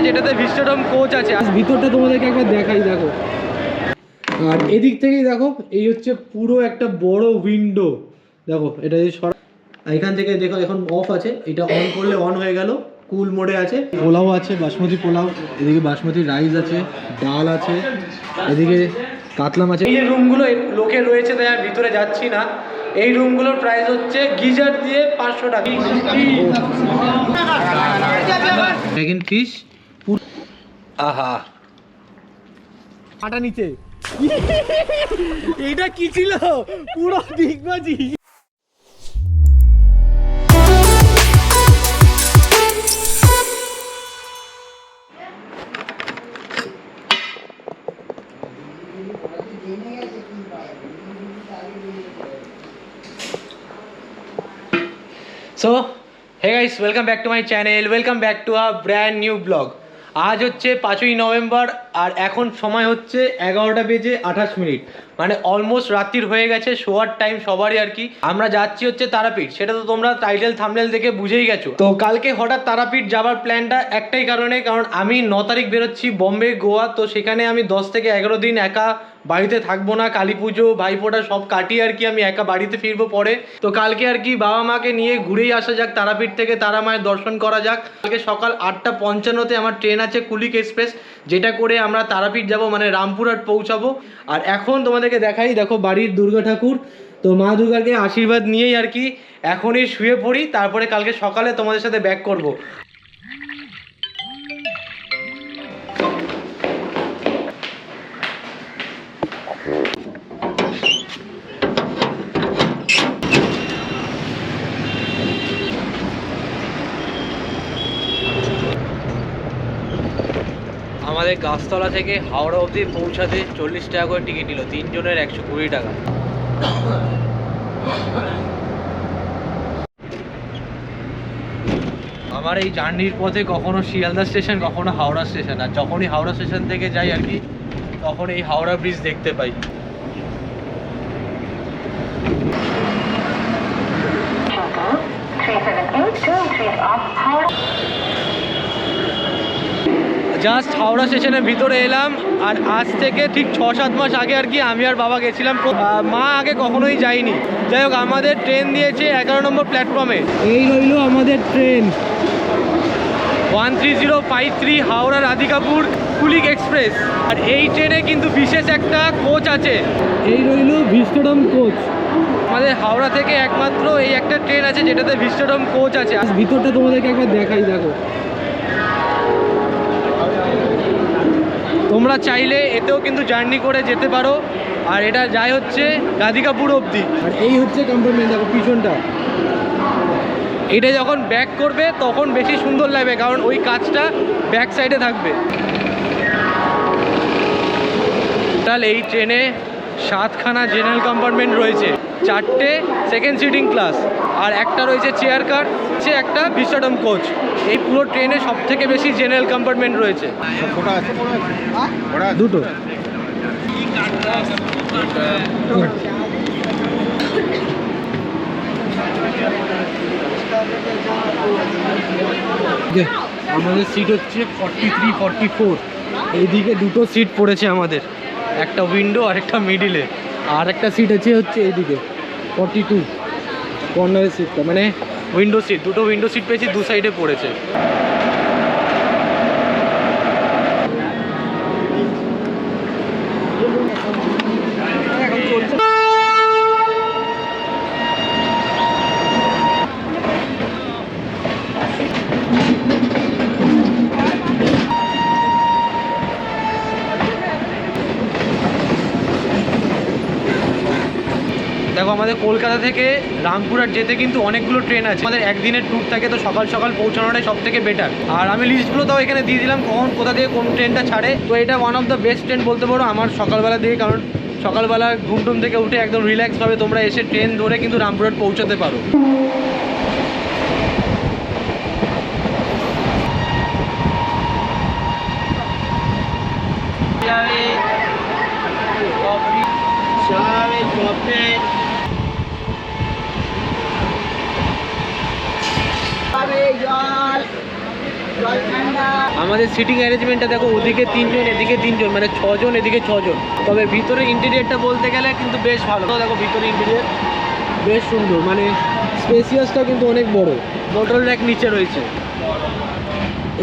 যেটাতে ভিস্টাডোম কোচ আছে। ভিতরটা তোমাদেরকে একবার দেখাই, দেখো। আর এদিক থেকেই দেখো, এই হচ্ছে পুরো একটা বড় উইন্ডো। দেখো এটা যদি এখান থেকে দেখো এখন অফ আছে, এটা অন করলে অন হয়ে গেল, কুল মোডে আছে। পোলাও আছে, বাসমতি পোলাও, এদিকে বাসমতি রাইস আছে, ডাল আছে, এদিকে কাতলা মাছ। এই যে রুমগুলো লোকে রয়েছে তাই আর ভিতরে যাচ্ছি না। এই রুমগুলোর প্রাইস হচ্ছে গিজার দিয়ে 500 টাকা। চিকেন ফিশ, আহা আটা নিচে। এটা কি ছিল? পুরো ডিগবাজি। So, hey guys, welcome back to my channel, welcome back to a brand new vlog. आज হচ্ছে 5ই নভেম্বর আর এখন সময় হচ্ছে 11টা বেজে 28 মিনিট, মানে অলমোস্ট রাত্রির হয়ে গেছে, শোয়ার টাইম সবারই আর কি। আমরা যাচ্ছি হচ্ছে তারাপীঠ, সেটা তো তোমরা টাইটেল থাম্বনেল দেখে বুঝেই গেছো। তো কালকে হঠাৎ তারাপীঠ যাওয়ার প্ল্যানটা একটাই কারণে, কারণ আমি 9 তারিখ বেরোচ্ছি বম্বে গোয়া, তো সেখানে আমি 10 থেকে 11 দিন একা বাড়িতে থাকবো না। কালী পুজো ভাইফোঁটা সব কাটিয়ে আর কি আমি একা বাড়িতে ফিরবো পরে। তো কালকে আর কি বাবা মাকে নিয়ে ঘুরেই আসা যাক, তারাপীঠ থেকে তারা মায়ের দর্শন করা যাক। কালকে সকাল 8:55-তে আমার ট্রেন আছে কুলিক এক্সপ্রেস, যেটা করে আমরা তারাপীঠ যাব, মানে রামপুরহাট পৌঁছাবো। আর এখন তোমাদেরকে দেখাই, দেখো বাড়ির দুর্গা ঠাকুর। তো মা দুর্গাকে আশীর্বাদ নিয়েই আর কি এখনই শুয়ে পড়ি, তারপরে কালকে সকালে তোমাদের সাথে ব্যাক করব। আমাদের গাছতলা থেকে হাওড়া অবধি পৌঁছাতে 40 টাকা করে টিকিট নিল, 3 জনের 120 টাকা। আমার এই জার্নির পথে কখনো শিয়ালদা স্টেশন, কখনো হাওড়া স্টেশন, আর যখনই হাওড়া স্টেশন থেকে যাই আর কি তখন এই হাওড়া ব্রিজ দেখতে পাই। জাস্ট হাওড়া স্টেশনের ভিতরে এলাম। আর আজ থেকে ঠিক 6-7 মাস আগে আর কি আমি আর বাবা গেছিলাম, মা আগে কখনোই যাইনি। যাই হোক, আমাদের ট্রেন দিয়েছে 11 নম্বর প্ল্যাটফর্মে। এই রইল আমাদের ট্রেন 13053 হাওড়া রাধিকাপুর কুলিক এক্সপ্রেস। আর এই ট্রেনে কিন্তু বিশেষ একটা কোচ আছে, এই রইল ভিস্টাডোম কোচ। আমাদের হাওড়া থেকে একমাত্র এই একটা ট্রেন আছে যেটাতে ভিস্টাডোম কোচ আছে। ভিতরটা তোমাদেরকে একবার দেখাই, দেখো। তোমরা চাইলে এতেও কিন্তু জার্নি করে যেতে পারো, আর এটা যায় হচ্ছে রাধিকাপুর অবধি। আর এই হচ্ছে কম্পার্টমেন্ট, দেখো পিছনটা। এটা যখন ব্যাক করবে তখন বেশি সুন্দর লাগবে, কারণ ওই কাজটা ব্যাক সাইডে থাকবে। তাহলে এই ট্রেনে 7খানা জেনারেল কম্পার্টমেন্ট রয়েছে, 4টে সেকেন্ড সিটিং ক্লাস, আর একটা রয়েছে চেয়ার কার, একটা ভিস্টাডোম কোচ। এই পুরো ট্রেনে সব থেকে বেশি জেনারেল কম্পার্টমেন্ট রয়েছে, দুটো। আমাদের সিট হচ্ছে 43-44। এইদিকে দুটো সিট পড়েছে আমাদের, একটা উইন্ডো আর একটা মিডিলে, আর একটা সিট আছে হচ্ছে এইদিকে 42 কর্নারের সিটটা, মানে উইন্ডো সিট। দুটো উইন্ডো সিট পেয়েছি, দু সাইডে পড়েছে। দেখো, আমাদের কলকাতা থেকে রামপুরহাট যেতে কিন্তু অনেকগুলো ট্রেন আছে। আমাদের একদিনের ট্যুর থাকে, তো সকাল সকাল পৌঁছানোটাই সব থেকে বেটার। আর আমি লিস্টগুলো তাও এখানে দিয়ে দিলাম, কখন কোথা থেকে কোন ট্রেনটা ছাড়ে। তো এটা one of the best train বলতে পারো আমার সকালবেলা দিয়ে, কারণ সকালবেলা ঘুম টুম থেকে উঠে একদম রিল্যাক্সভাবে তোমরা এসে ট্রেন ধরে কিন্তু রামপুরহাট পৌঁছাতে পারো। আমাদের সিটিং অ্যারেঞ্জমেন্টটা দেখো, ওদিকে 3 জন এদিকে 3 জন, মানে 6 জন এদিকে 6 জন। তবে ভিতরে ইন্টেরিয়রটা বলতে গেলে কিন্তু বেশ ভালো। দেখো ভিতরে ইন্টেরিয়র বেশ সুন্দর, মানে স্পেসিয়াসটা কিন্তু অনেক বড়। বোটল র্যাক নিচে রয়েছে,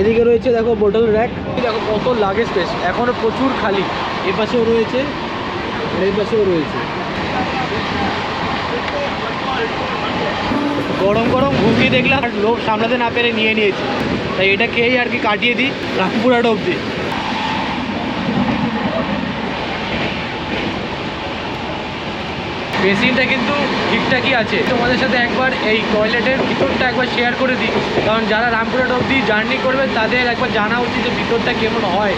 এদিকে রয়েছে দেখো বোটল র্যাক। দেখো কত লাগে স্পেস, এখনো প্রচুর খালি। এ পাশেও রয়েছে, এই পাশেও রয়েছে। গরম গরম ঘুগনি দেখলাম, লোক সামলাতে না পেরে নিয়ে নিয়েছি, তাই এটা খেয়েই আর কি কাটিয়ে দিই রামপুরহাট অবধি। বেসিনটা কিন্তু ঠিকঠাকই আছে। তোমাদের সাথে একবার এই টয়লেটের ভিতরটা একবার শেয়ার করে দিই, কারণ যারা রামপুরহাট অবধি জার্নি করবে তাদের একবার জানা উচিত যে ভিতরটা কেমন হয়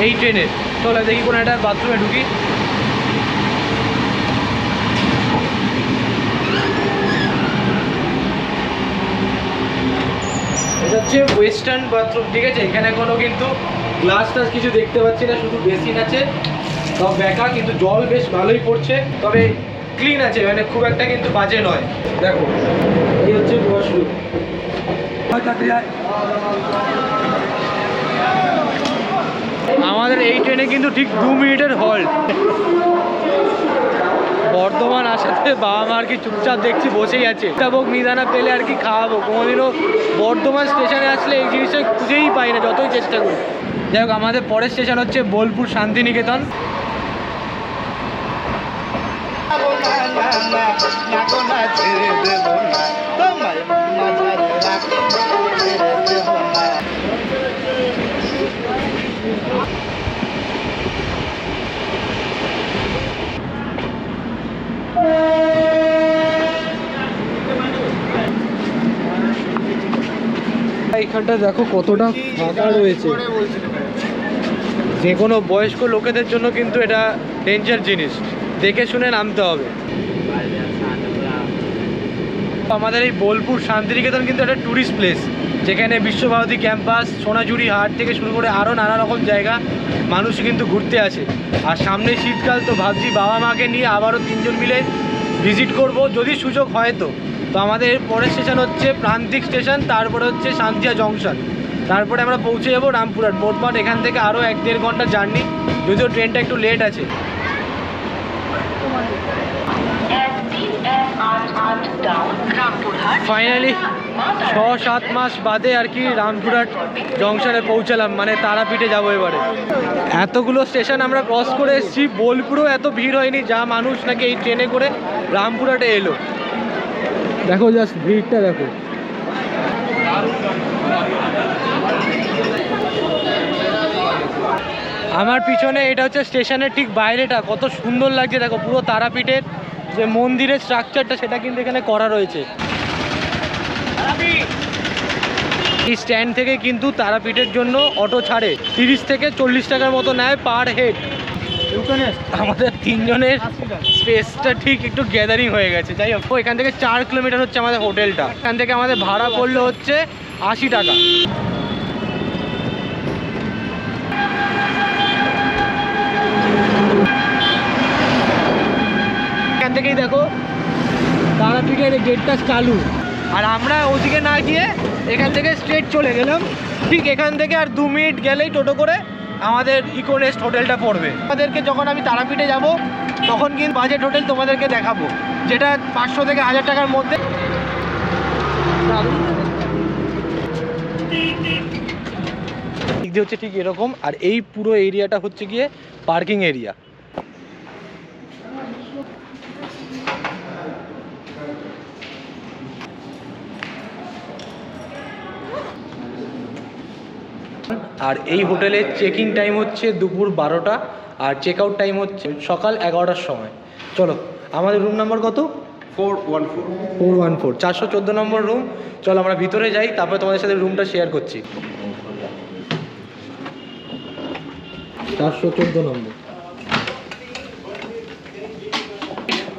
এই ট্রেনের। চলো দেখি কোনো একটা বাথরুমে ঢুকি। এটা হচ্ছে ওয়েস্টার্ন বাথরুম, ঠিক আছে। এখানে কোনো কিন্তু গ্লাস টাস কিছু দেখতে পাচ্ছি না, শুধু বেসিন আছে, সব বেকা। কিন্তু জল বেশ ভালোই পড়ছে, তবে ক্লিন আছে, মানে খুব একটা কিন্তু বাজে নয়। দেখো এই হচ্ছে ওয়াশরুম। আমাদের এই ট্রেনে কিন্তু ঠিক 2 মিনিটের হল্ট। বর্ধমান আসাতে বাবা মা আর কি চুপচাপ দেখছি বসেই আছে। ভোগ নিদানা পেলে আর কি খাওয়াবো। কোনোদিনও বর্ধমান স্টেশনে আসলে এই জিনিসটা খুঁজেই পাই না, যতই চেষ্টা করি। যাই হোক, আমাদের পরের স্টেশন হচ্ছে বোলপুর শান্তিনিকেতন। এইখানটা দেখো কতটা ফাঁকা রয়েছে। যে কোনো বয়স্ক লোকেদের জন্য কিন্তু এটা ডেঞ্জার জিনিস, দেখে শুনে নামতে হবে। আমাদের এই বোলপুর শান্তিনিকেতন কিন্তু একটা ট্যুরিস্ট প্লেস, যেখানে বিশ্বভারতী ক্যাম্পাস, সোনাঝুরি হাট থেকে শুরু করে আরও নানা রকম জায়গা মানুষ কিন্তু ঘুরতে আসে। আর সামনে শীতকাল, তো ভাবছি বাবা মাকে নিয়ে আবারও 3 জন মিলে ভিজিট করব, যদি সুযোগ হয় তো। তো আমাদের পরের স্টেশন হচ্ছে প্রান্তিক স্টেশন, তারপরে হচ্ছে শান্তিয়া জংশন, তারপরে আমরা পৌঁছে যাবো রামপুরহাট। মোটমাট এখান থেকে আরও 1-1.5 ঘন্টা জার্নি, যদিও ট্রেনটা একটু লেট আছে। ফাইনালি 6-7 মাস বাদে আর কি রামপুরহাট জংশনে পৌঁছালাম, মানে তারাপীঠে যাবো এবারে। এতগুলো স্টেশন আমরা ক্রস করে এসেছি, বোলপুরেও এত ভিড় হয়নি যা মানুষ নাকি এই ট্রেনে করে রামপুরহাটে এলো। দেখো জাস্ট ভিড়টা দেখো। আমার পিছনে এটা হচ্ছে স্টেশনের ঠিক বাইরেটা, কত সুন্দর লাগছে দেখো। পুরো তারাপীঠের যে মন্দিরের স্ট্রাকচারটা সেটা কিন্তু এখানে করা রয়েছে। এই স্ট্যান্ড থেকে কিন্তু তারাপীঠের জন্য অটো ছাড়ে, 30 থেকে 40 টাকার মতো নেয় পার হেড। আমাদের 3 জনের স্পেসটা ঠিক একটু গ্যাদারিং হয়ে গেছে। যাই হোক, এখান থেকে 4 কিলোমিটার হচ্ছে আমাদের হোটেলটা। এখান থেকে আমাদের ভাড়া পড়লো হচ্ছে 80 টাকা। এখান থেকেই দেখো তারাপীঠের গেটটা চালু, আর আমরা ওদিকে না গিয়ে এখান থেকে স্ট্রেট চলে গেলাম। ঠিক এখান থেকে আর 2 মিনিট গেলেই টোটো করে আমাদের ইকোনেস্ট হোটেলটা পড়বে। আমাদেরকে যখন আমি তারাপীঠে যাব তখন কিন্তু বাজেট হোটেল তোমাদেরকে দেখাবো, যেটা 500 থেকে 1000 টাকার মধ্যে। ঠিক দিয়ে হচ্ছে ঠিক এরকম, আর এই পুরো এরিয়াটা হচ্ছে গিয়ে পার্কিং এরিয়া। আর এই হোটেলের চেকিং টাইম হচ্ছে দুপুর 12টা, আর চেক আউট টাইম হচ্ছে সকাল 11টার সময়। চলো, আমাদের রুম নাম্বার কত? 414 414 নম্বর রুম। চলো আমরা ভিতরে যাই, তারপরে তোমাদের সাথে রুমটা শেয়ার করছি। 414 নম্বর।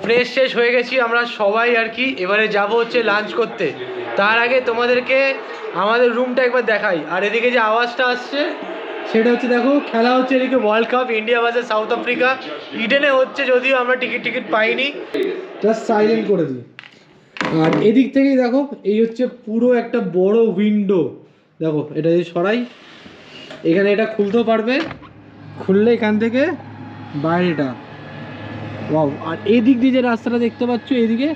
ফ্রেশ শেষ হয়ে গেছি আমরা সবাই আর কি। এবারে যাব হচ্ছে লাঞ্চ করতে। তার আগে তোমাদেরকে আমাদের রুমটা একবার দেখাই। আর এদিকে যে আওয়াজটা আসছে সেটা হচ্ছে দেখো, খেলা হচ্ছে এদিকে world cup, India versus south Africa. ইডেনে হচ্ছে, যদিও আমরা টিকিট পাইনি, জাস্ট সাইলেন্ট করে দিই। আর এদিক থেকেই দেখো, এই হচ্ছে পুরো একটা বড় উইন্ডো, দেখো এটা যদি সরাই, এখানে এটা খুলতেও পারবে, খুললে এখান থেকে বাইরেটা। ওয়াও! আর এই দিক দিয়ে যে রাস্তাটা দেখতে পাচ্ছ, এইদিকে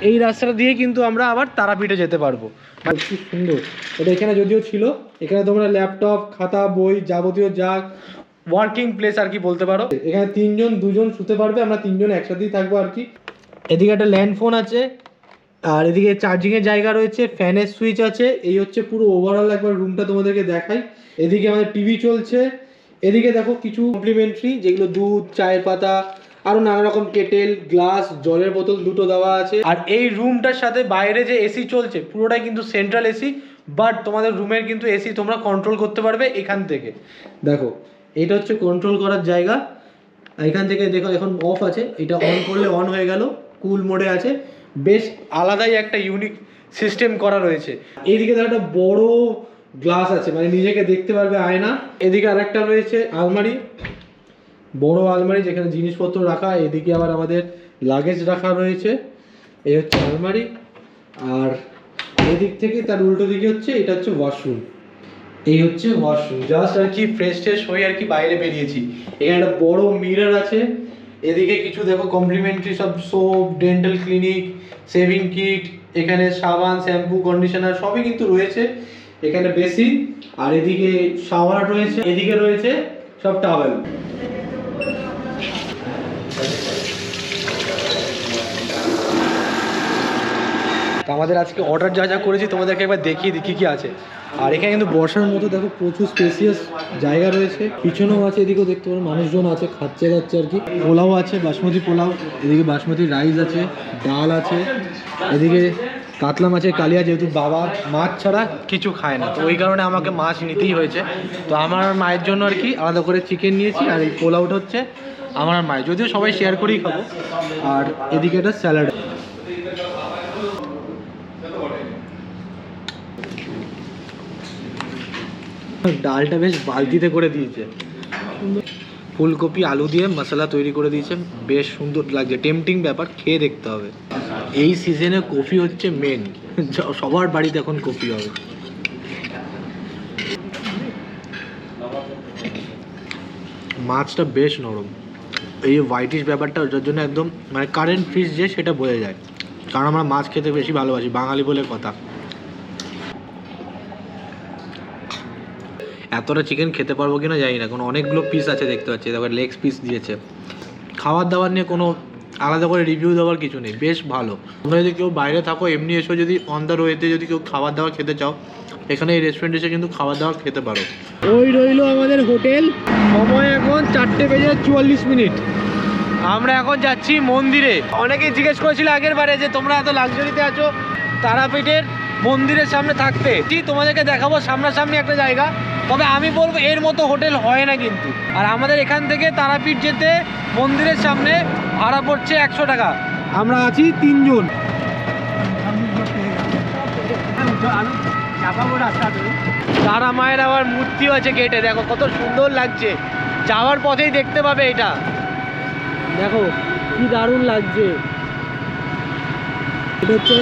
এই রাস্তাটা দিয়ে কিন্তু আমরা আবার তারাপীঠে যেতে পারবো। খুব সুন্দর। এটা এখানে যদিও ছিল, এখানে তোমরা ল্যাপটপ, খাতা, বই, যাবতীয় যা ওয়ার্কিং প্লেস আর কি বলতে পারো। এখানে 3 জন 2 জন শুতে পারবে, আমরা 3 জন একসাথেই থাকবো আর কি। এদিকে একটা ল্যান্ড ফোন আছে, আর এদিকে চার্জিংয়ের জায়গা রয়েছে, ফ্যানের সুইচ আছে। এই হচ্ছে পুরো ওভারঅল একবার রুমটা তোমাদেরকে দেখাই। এদিকে আমাদের টিভি চলছে, এদিকে দেখো কিছু কমপ্লিমেন্টারি যেগুলো দুধ, চায়ের পাতা, আরো নানা রকম কেটেল, গ্লাস, জলের বোতল দুটো দেওয়া আছে। আর এই রুমটার সাথে বাইরে যে এসি চলছে পুরোটাই কিন্তু সেন্ট্রাল এসি, বাট তোমাদের রুমের কিন্তু এসি তোমরা কন্ট্রোল করতে পারবে এখান থেকে। দেখো এটা হচ্ছে কন্ট্রোল করার জায়গা। এখান থেকে দেখো এখন অফ আছে, এটা অন করলে অন হয়ে গেল, কুল মোডে আছে। বেশ আলাদাই একটা ইউনিক সিস্টেম করা রয়েছে। এইদিকে দেখো একটা বড় গ্লাস আছে, মানে নিজেকে দেখতে পারবে আয়না। এদিকে আরেকটা রয়েছে আলমারি, বড় আলমারি যেখানে জিনিসপত্র রাখা। এদিকে আবার আমাদের লাগেজ রাখা রয়েছে। এই হচ্ছে আলমারি, আর এদিক থেকে তার উল্টো দিকে হচ্ছে এটা হচ্ছে ওয়াশরুম। এই হচ্ছে ওয়াশরুম, জাস্ট আর কি ফ্রেশ ট্রেশ হয়ে আর কি বাইরে বেরিয়েছি। এখানে একটা বড় মিরর আছে। এদিকে কিছু দেখো কমপ্লিমেন্টারি সব soap, dental clinic, shaving kit, এখানে সাবান, শ্যাম্পু, কন্ডিশনার সবই কিন্তু রয়েছে। এখানে বেসিন, আর এদিকে শাওয়ার রয়েছে, এদিকে রয়েছে সব টাওয়েল। তো আমাদের আজকে অর্ডার যা যা করেছি তোমাদেরকে একবার দেখিয়ে দিই কী কী আছে। আর এখানে কিন্তু বসার মতো দেখো প্রচুর স্পেসিয়াস জায়গা রয়েছে, পিছনেও আছে, এদিকেও দেখতে পারো মানুষজন আছে, খাচ্ছে যাচ্ছে আর কি। পোলাও আছে, বাসমতি পোলাও, এদিকে বাসমতি রাইস আছে, ডাল আছে, এদিকে কাতলা মাছের কালিয়া, যেহেতু বাবা মাছ ছাড়া কিছু খায় না, তো ওই কারণে আমাকে মাছ নিতেই হয়েছে। তো আমার মায়ের জন্য আর কি আলাদা করে চিকেন নিয়েছি, আর এই পোলাওটা হচ্ছে আমার মায়ের, যদিও সবাই শেয়ার করেই খাবো। আর এদিকে একটা স্যালাড। ডালটা বেশ বালতিতে করে দিয়েছে, ফুলকপি আলু দিয়ে মশলা তৈরি করে দিয়েছে, বেশ সুন্দর লাগছে, টেম্পটিং ব্যাপার, খেয়ে দেখতে হবে। এই সিজনে কফি হচ্ছে মেন, সবার বাড়িতে এখন কফি হবে। মাছটা বেশ নরম, এই হোয়াইটিশ ব্যাপারটা ওটার জন্য একদম মানে কারেন্ট ফিশ যে সেটা বোঝা যায়, কারণ আমরা মাছ খেতে বেশি ভালোবাসি, বাঙালি বলে কথা। এতটা চিকেন খেতে পারবো কিনা জানি না, কারণ অনেকগুলো পিস আছে দেখতে পাচ্ছি, তারপর লেগ পিস দিয়েছে। খাবার দাবার নিয়ে কোনো আলাদা করে রিভিউ দেওয়ার কিছু নেই, বেশ ভালো। তোমরা যদি কেউ বাইরে থাকো, এমনি এসো, যদি অন দ্য রোয়েতে যদি কেউ খাবার দাবার খেতে চাও, এখানে এই রেস্টুরেন্টে এসে কিন্তু খাবার দাবার খেতে পারো। ওই রইল আমাদের হোটেল, সময় এখন 4:44। আমরা এখন যাচ্ছি মন্দিরে। অনেকেই জিজ্ঞেস করেছিল আগের বারে যে তোমরা এত লাক্সারিতে আছো তারাপীঠের মন্দিরের সামনে থাকতে, তোমাদেরকে দেখাবো সামনাসামনি একটা জায়গা। তবে আমি বলবো এর মতো হোটেল হয় না কিন্তু। আর আমাদের এখান থেকে তারাপীঠ যেতে মন্দিরের সামনে ভাড়া পড়ছে 100 টাকা। আমরা আছি 3 জন। তারা মায়ের আবার মূর্তিও আছে গেটে, দেখো কত সুন্দর লাগছে, যাওয়ার পথেই দেখতে পাবে এটা, দেখো কি দারুণ লাগছে। এটা হচ্ছে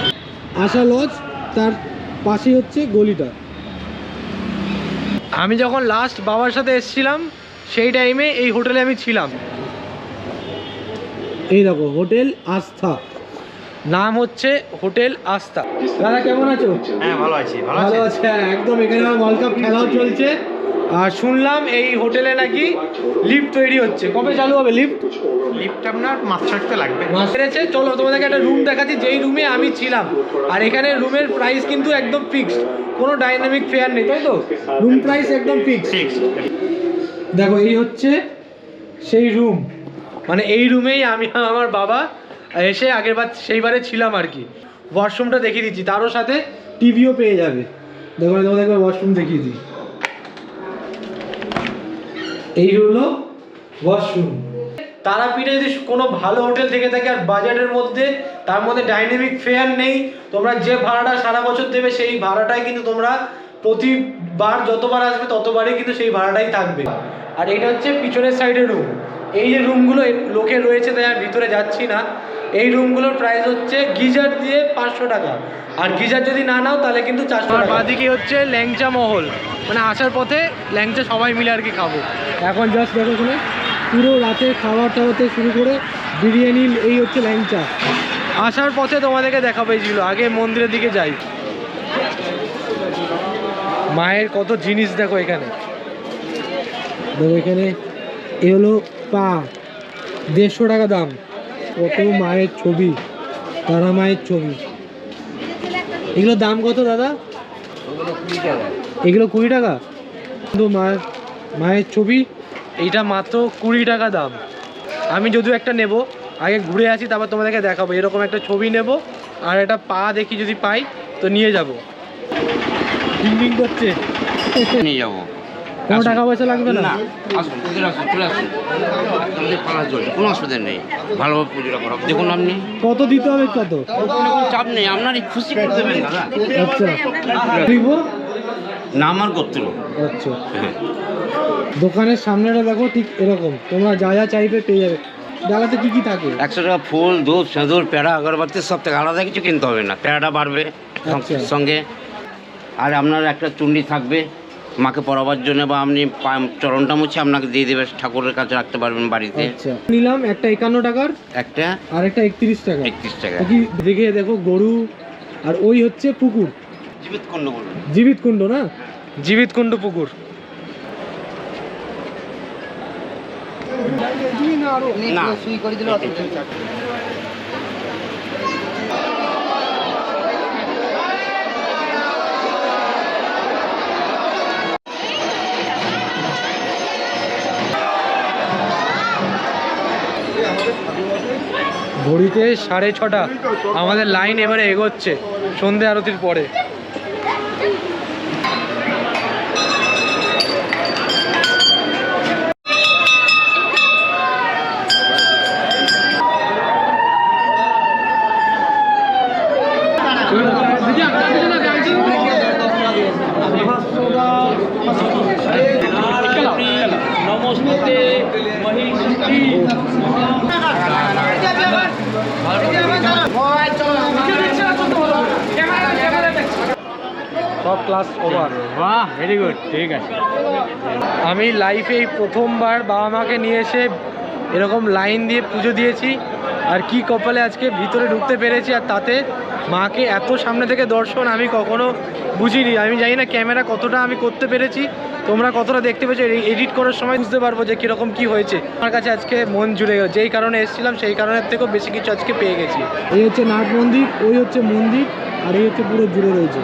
আশা লজ, তার পাশেই হচ্ছে গলিটা। আমি যখন লাস্ট বাবার সাথে এসেছিলাম সেই টাইমে এই হোটেলে আমি ছিলাম। এই দেখো হোটেল আস্থা, নাম হচ্ছে হোটেল আস্থা। দাদা কেমন আছো? হ্যাঁ ভালো আছি। ভালো আছে, একদম। এখানে ওয়ার্ল্ড কাপ খেলাও চলছে, আর শুনলাম এই হোটেলে নাকি লিফট তৈরি হচ্ছে, কবে চালু হবে লিফট? লিফট আপনার মাস 6 লাগবে। মাস পেরেছে। চলো তোমাদেরকে একটা রুম দেখাচ্ছি, যেই রুমে আমি ছিলাম। আর এখানে রুমের প্রাইস কিন্তু একদম ফিক্সড, কোনো ডাইনামিক ফেয়ার নেই, তাই তো? রুম প্রাইস একদম ফিক্সড। দেখো এই হচ্ছে সেই রুম, মানে এই রুমেই আমি আমার বাবা এসে আগেরবার সেইবারে ছিলাম আর কি। ওয়াশরুমটা দেখিয়ে দিচ্ছি, তারও সাথে টিভিও পেয়ে যাবে। দেখো তোমাদের একবার ওয়াশরুম দেখিয়ে দিই, এই হলো ওয়াশরুম। তারাপীঠে যদি কোনো ভালো হোটেল থেকে থাকে আর বাজেটের মধ্যে, তার মধ্যে ডাইনামিক ফেয়ার নেই, তোমরা যে ভাড়াটা সারা বছর দেবে সেই ভাড়াটাই কিন্তু তোমরা প্রতিবার যতবার আসবে ততবারই কিন্তু সেই ভাড়াটাই থাকবে। আর এটা হচ্ছে পিছনের সাইডের রুম। এই যে রুমগুলো লোকে রয়েছে, তাই আমি ভিতরে যাচ্ছি না। এই রুমগুলোর প্রাইস হচ্ছে গিজার দিয়ে 500 টাকা, আর গিজার যদি না নাও তাহলে কিন্তু 400 টাকা। বাদিকে হচ্ছে ল্যাংচা মহল, মানে আসার পথে ল্যাংচা সবাই মিলে আর কি খাবো। এখন জাস্ট দেখো শুনে পুরো রাতে খাবার টাওয়াতে শুরু করে বিরিয়ানি, এই হচ্ছে ল্যাংচা। আসার পথে তোমাদেরকে দেখাবো এইগুলো। আগে মন্দিরের দিকে যাই। মায়ের কত জিনিস দেখো এখানে, দেখো এখানে এ হলো পা, 150 টাকা দাম। কত মায়ের ছবি, তারা মায়ের ছবি। এগুলোর দাম কত দাদা? এগুলো 20 টাকা। কিন্তু মায়ের ছবি এইটা মাত্র 20 টাকা দাম। আমি যদিও একটা নেব, আগে ঘুরে আসি তারপর তোমাদেরকে দেখাবো। এরকম একটা ছবি নেব আর একটা পা দেখি যদি পাই তো নিয়ে যাব। ডিং করছে, নিয়ে যাবো। কোনো টাকা পয়সা লাগবে না? আসুন, চলে আসুন, কোনো অসুবিধা নেই। ভালোভাবে পুজোটা করা দেখুন। আপনি কত দিতে হবে? কত? কোনো চাপ নেই, আপনার খুশি করে দেবেন দাদা। আচ্ছা, দিব না আমার গোত্র। আচ্ছা, দোকানের সামনেটা দেখো ঠিক এরকম, তোমরা যা যা চাইবে পেয়ে যাবে। ডালাতে কি কি থাকে? 100 টাকা ফুল, দুধ, সিঁদুর, পেড়া, আগরবাতি সব থেকে আলাদা কিছু কিনতে হবে না। পেড়াটা বাড়বে আচ্ছা। সঙ্গে। আর আপনার একটা চুন্ডি থাকবে মাকে পরাবার জন্য, বা আপনি চরণটা মুছে আপনাকে দিয়ে দেবে, ঠাকুরের কাছে রাখতে পারবেন বাড়িতে। আচ্ছা, নিলাম একটা 51 টাকার, একটা আর একটা 31 টাকা। 31 টাকা। কি দেখে দেখো গরু, আর ওই হচ্ছে পুকুর, জীবিত কুণ্ড বলুন। জীবিত কুণ্ড না, জীবিত কুণ্ড পুকুর। না ঘড়িতে 6:30। আমাদের লাইন এবারে এগোচ্ছে সন্ধে আরতির পরে। নমস্তে সব ক্লাস ওভার। বাহ, ভেরি গুড, ঠিক আছে। আমি লাইফে এই প্রথমবার বাবা মাকে নিয়ে এসে এরকম লাইন দিয়ে পুজো দিয়েছি, আর কি কপালে আজকে ভিতরে ঢুকতে পেরেছি। আর তাতে মাকে এত সামনে থেকে দর্শন আমি কখনো বুঝিনি। আমি জানি না ক্যামেরা কতটা আমি করতে পেরেছি, তোমরা কতটা দেখতে পেয়েছো। এডিট করার সময় বুঝতে পারবো যে কীরকম কী হয়েছে। আমার কাছে আজকে মন জুড়ে গেল, যেই কারণে এসেছিলাম সেই কারণের থেকেও বেশি কিছু আজকে পেয়ে গেছি। এই হচ্ছে নাট মন্দির, ওই হচ্ছে মন্দির, আর এই হচ্ছে পুরো জুড়ে রয়েছে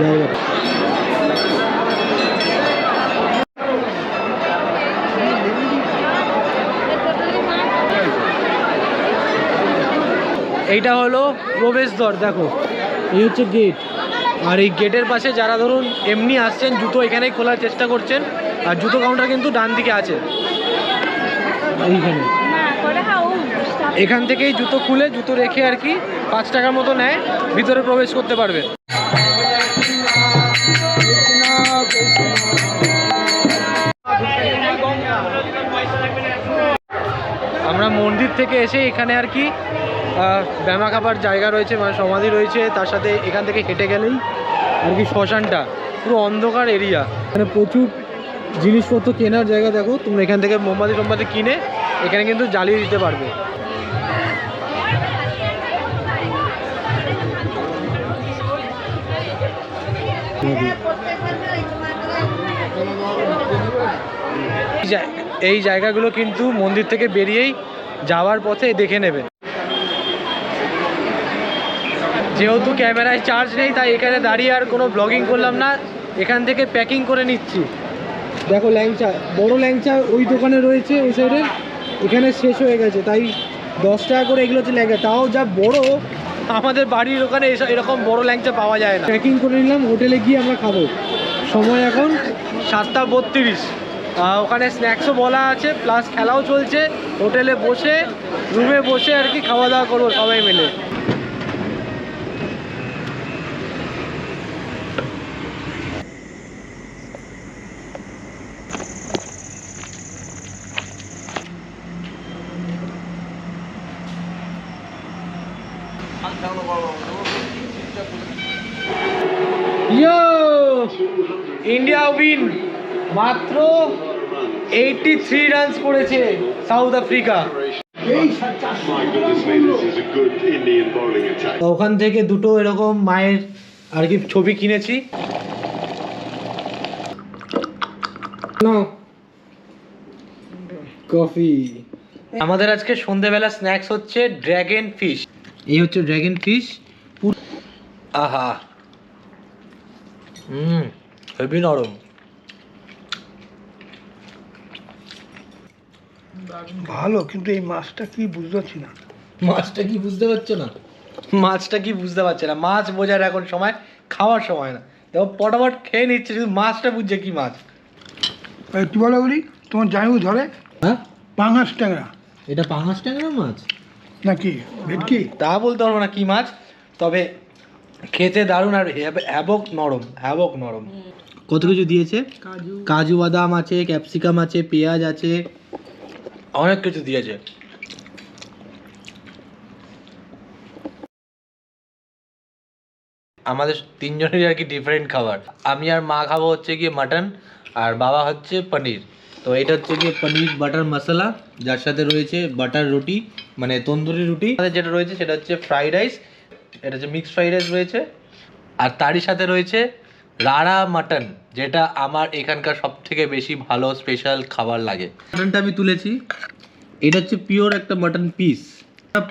জায়গা। এইটা হলো প্রবেশদ্বার, দেখো এই হচ্ছে গেট। আর এই গেটের পাশে যারা ধরুন এমনি আসছেন জুতো এখানেই খোলার চেষ্টা করছেন, আর জুতো কাউন্টার কিন্তু ডান দিকে আছে এইখানে। এখান থেকেই জুতো খুলে জুতো রেখে আর কি 5 টাকার মতো নেয়, ভিতরে প্রবেশ করতে পারবে। আমরা মন্দির থেকে এসে এখানে আর কি ব্যামা খাবার জায়গা রয়েছে, মানে সমাধি রয়েছে, তার সাথে এখান থেকে হেঁটে গেলেই আর কি শ্মশানটা। পুরো অন্ধকার এরিয়া, এখানে প্রচুর জিনিসপত্র কেনার জায়গা। দেখো তোমরা এখান থেকে মোমবাতি কিনে এখানে কিন্তু জ্বালিয়ে দিতে পারবে। এই জায়গাগুলো কিন্তু মন্দির থেকে বেরিয়েই যাওয়ার পথে দেখে নেবেন। যেহেতু ক্যামেরায় চার্জ নেই তাই এখানে দাঁড়িয়ে আর কোনো ব্লগিং করলাম না, এখান থেকে প্যাকিং করে নিচ্ছি। দেখো ল্যাংচা, বড় ল্যাংচা ওই দোকানে রয়েছে ওই সাইডে, এখানে শেষ হয়ে গেছে, তাই 10 টাকা করে এগুলো হচ্ছে ল্যাংচা। তাও যা বড়, আমাদের বাড়ির ওখানে এরকম বড় ল্যাংচা পাওয়া যায় না। প্যাকিং করে নিলাম, হোটেলে গিয়ে আমরা খাবো। সময় এখন 7:32। ওখানে স্ন্যাক্সও বলা আছে, প্লাস খেলাও চলছে। হোটেলে বসে রুমে বসে আর কি খাওয়া দাওয়া করবো সবাই মিলে। ইয়ো ইন্ডিয়া উইন, মাত্র 83 রানস করেছে সাউথ আফ্রিকা। ওখান থেকে দুটো এরকম মায়ের আর কি ছবি কিনেছি। কফি। আমাদের আজকে সন্ধ্যেবেলা স্ন্যাক্স হচ্ছে ড্র্যাগন ফিশ। এই হচ্ছে ড্র্যাগন ফিশ। আহা, হেভি নরম। ভালো, কিন্তু এই মাছটা কি বুঝতে পারছি না। মাছটা কি বুঝতে পারছো না? মাছটা কি বুঝতে পারছে না? মাছ বোঝার এখন সময়, খাওয়ার সময় না। দেখো পটাপট খেয়ে নিচ্ছে, শুধু মাছটা বুঝছে কি মাছ। কি বলো বলি, তোমার জায়গা ধরে হ্যাঁ, পাঙাশ ট্যাংরা এটা পাঙাশ ট্যাংরা মাছ নাকি ভেটকি? তা বলতে পারবো না কি মাছ, তবে খেতে দারুণ আর হ্যাবক নরম, হ্যাবক নরম। কত কিছু দিয়েছে, কাজু বাদাম আছে, ক্যাপসিকাম আছে, পেঁয়াজ আছে, অনেক কিছু দিয়েছে। আমাদের তিনজনেরই আর কি ডিফারেন্ট খাবার। আমি আর মা খাবো হচ্ছে গিয়ে মাটন, আর বাবা হচ্ছে পনির। তো এটা হচ্ছে গিয়ে পনির বাটার মশলা, যার সাথে রয়েছে বাটার রুটি, মানে তন্দুরি রুটি। আমাদের যেটা রয়েছে সেটা হচ্ছে ফ্রাইড রাইস, এটা হচ্ছে মিক্সড ফ্রাইড রাইস রয়েছে। আর তারই সাথে রয়েছে রাড়া মাটন, যেটা আমার এখানকার সব থেকে বেশি ভালো স্পেশাল খাবার লাগে। মাটনটা আমি তুলেছি, এটা হচ্ছে পিওর একটা মাটন পিস।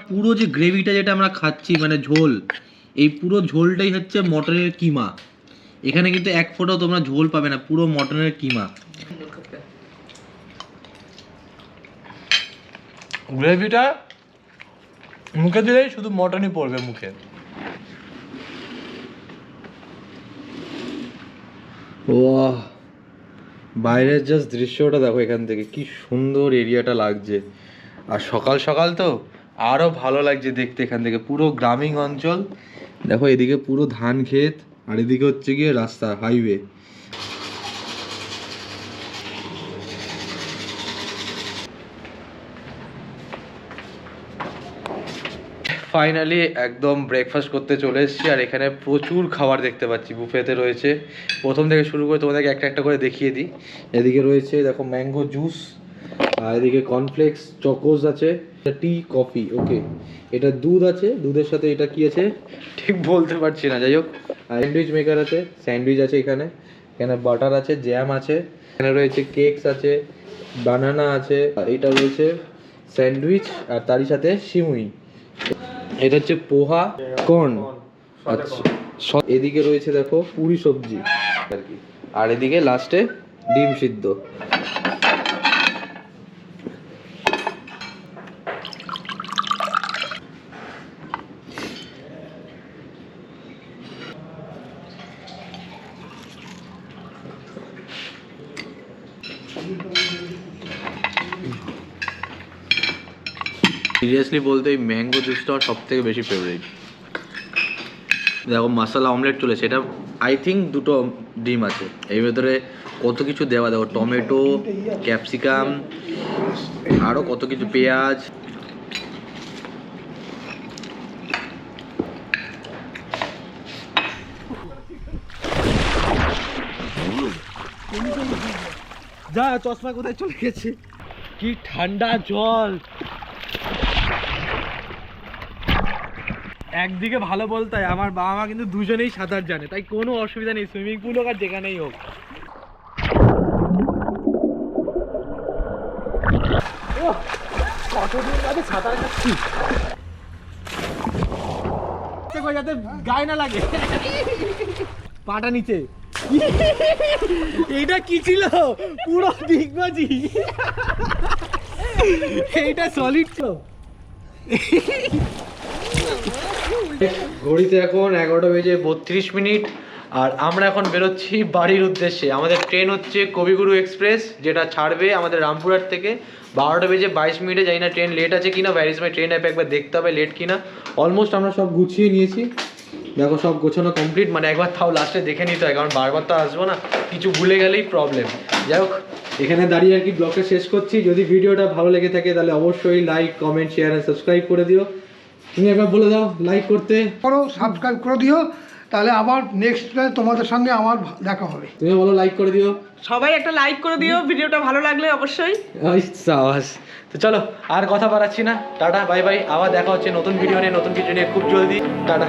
পুরো যে গ্রেভিটা যেটা আমরা খাচ্ছি মানে ঝোল, এই পুরো ঝোলটাই হচ্ছে মটনের কিমা। এখানে কিন্তু এক ফোঁটাও তোমরা ঝোল পাবে না, পুরো মটনের কিমা। গ্রেভিটা মুখে দিলেই শুধু মটনই পড়বে মুখে। ওয়াহ, বাইরের জাস্ট দৃশ্যটা দেখো এখান থেকে, কি সুন্দর এরিয়াটা লাগছে। আর সকাল সকাল তো আরো ভালো লাগছে দেখতে। এখান থেকে পুরো গ্রামীণ অঞ্চল দেখো, এদিকে পুরো ধান ক্ষেত, আর এদিকে হচ্ছে গিয়ে রাস্তা, হাইওয়ে। ফাইনালি একদম ব্রেকফাস্ট করতে চলে এসেছি, আর এখানে প্রচুর খাবার দেখতে পাচ্ছি। বুফেতে রয়েছে, প্রথম থেকে শুরু করে তোমাদেরকে একটা একটা করে দেখিয়ে দিই। এদিকে রয়েছে দেখো ম্যাঙ্গো জুস, আর এদিকে কর্নফ্লেক্স, চকোস আছে, টি, কফি, ওকে। এটা দুধ আছে, দুধের সাথে এটা কি আছে ঠিক বলতে পারছি না, যাই হোক। স্যান্ডউইচ মেকার আছে, স্যান্ডউইচ আছে এখানে, এখানে বাটার আছে, জ্যাম আছে, এখানে রয়েছে কেকস আছে, বানানা আছে, আর এটা রয়েছে স্যান্ডউইচ, আর তারই সাথে সিমুই। এটা হচ্ছে পোহা, কর্ন, আচ্ছা। এদিকে রয়েছে দেখো পুরি সবজি আর কি, আর এদিকে লাস্টে ডিম সিদ্ধ। সিরিয়াসলি বলতে এই ম্যাঙ্গো জুসটা আমার সব থেকে বেশি ফেভারিট। দেখো মশলা অমলেট চলেছে, এটা আই থিঙ্ক দুটো ডিম আছে এর ভেতরে। কত কিছু দেওয়া, দেখো টমেটো, ক্যাপসিকাম, আরও কত কিছু, পেঁয়াজ। যা চশমা কোথায় চলে গেছে, কি ঠান্ডা জল। একদিকে ভালো বলতে হয়, আমার বাবা মা কিন্তু দুজনেই সাঁতার জানে, তাই কোনো অসুবিধা নেই, সুইমিং পুল হোক আর যেখানেই হোক। কতদিন বাদে সাঁতার কাটছি, যাতে গায়ে না লাগে, পাটা নিচে। এইটা কি ছিল, পুরো দিগবাজি। এইটা সলিড ছিল। ঘড়িতে এখন 11:32, আর আমরা এখন বেরোচ্ছি বাড়ির উদ্দেশ্যে। আমাদের ট্রেন হচ্ছে কবিগুরু এক্সপ্রেস, যেটা ছাড়বে আমাদের রামপুরহাট থেকে 12:22। জানি না ট্রেন লেট আছে কিনা, ভ্যারিজ মাই ট্রেন অ্যাপে একবার দেখতে হবে লেট কিনা। অলমোস্ট আমরা সব গুছিয়ে নিয়েছি, দেখো সব গোছানো কমপ্লিট। মানে একবার তাও লাস্টে দেখে নিতে হয়, কারণ বারবার তো আসবো না, কিছু ভুলে গেলেই প্রবলেম। যাই হোক, এখানে দাঁড়িয়ে আর কি ব্লগটা শেষ করছি। যদি ভিডিওটা ভালো লেগে থাকে তাহলে অবশ্যই লাইক, কমেন্ট, শেয়ার আর সাবস্ক্রাইব করে দিও। তুমি একবার বলে দাও লাইক করতে, করো, সাবস্ক্রাইব করে দিও, তাহলে আবার নেক্সট তোমাদের সঙ্গে আমার দেখা হবে। তুমি বলো, লাইক করে দিও। সবাই একটা লাইক করে দিও, ভিডিওটা ভালো লাগলে অবশ্যই। ওই সাবাস। তো চলো আর কথা বাড়াচ্ছি না, টাটা বাই বাই, আবার দেখা হচ্ছে নতুন ভিডিও নিয়ে, নতুন কিছু নিয়ে খুব জলদি। টাটা।